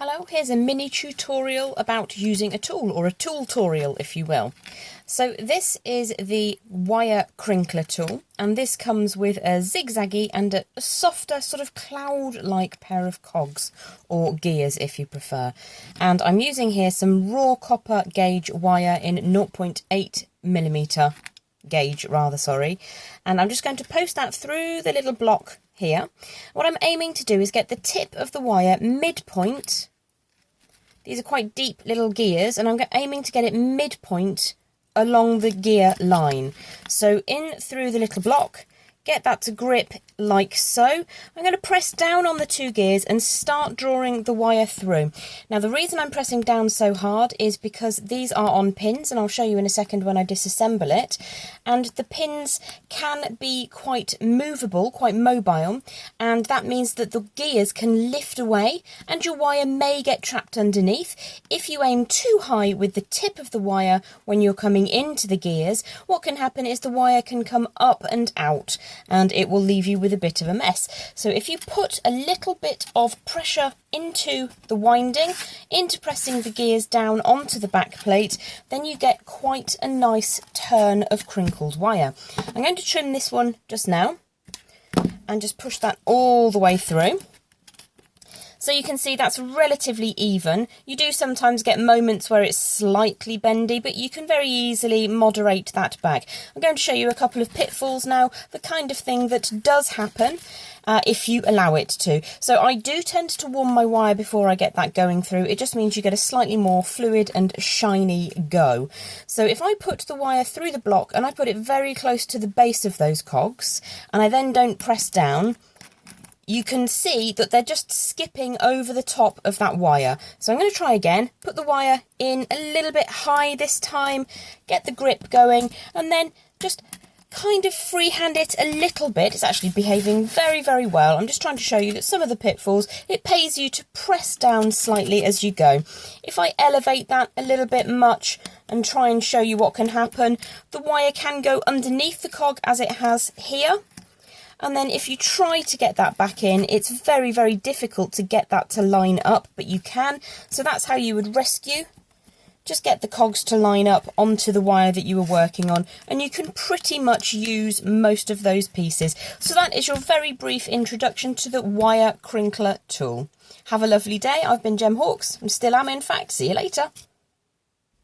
Hello, here's a mini tutorial about using a tool, or a tool-torial if you will. So this is the Wire Crinkler tool, and this comes with a zigzaggy and a softer sort of cloud-like pair of cogs, or gears if you prefer. And I'm using here some raw copper gauge wire in 0.8mm gauge and I'm just going to post that through the little block here. What I'm aiming to do is get the tip of the wire midpoint. These are quite deep little gears, and I'm aiming to get it midpoint along the gear line. So in through the little block, get that to grip like so. I'm going to press down on the two gears and start drawing the wire through. Now the reason I'm pressing down so hard is because these are on pins, and I'll show you in a second when I disassemble it, and the pins can be quite movable, quite mobile, and that means that the gears can lift away and your wire may get trapped underneath. If you aim too high with the tip of the wire when you're coming into the gears, what can happen is the wire can come up and out, and it will leave you with a bit of a mess. So if you put a little bit of pressure into the winding, into pressing the gears down onto the back plate, then you get quite a nice turn of crinkled wire. I'm going to trim this one just now and just push that all the way through. So you can see that's relatively even. You do sometimes get moments where it's slightly bendy, but you can very easily moderate that back. I'm going to show you a couple of pitfalls now, the kind of thing that does happen if you allow it to. So I do tend to warm my wire before I get that going through. It just means you get a slightly more fluid and shiny go. So if I put the wire through the block and I put it very close to the base of those cogs, and I then don't press down, you can see that they're just skipping over the top of that wire. So I'm going to try again, put the wire in a little bit high this time, get the grip going, and then just kind of freehand it a little bit. It's actually behaving very, very well. I'm just trying to show you that some of the pitfalls, it pays you to press down slightly as you go. If I elevate that a little bit much and try and show you what can happen, the wire can go underneath the cog as it has here. And then if you try to get that back in, it's very, very difficult to get that to line up, but you can. So that's how you would rescue. Just get the cogs to line up onto the wire that you were working on, and you can pretty much use most of those pieces. So that is your very brief introduction to the Wire Crinkler tool. Have a lovely day. I've been Gem Hawks. I still am, in fact. See you later.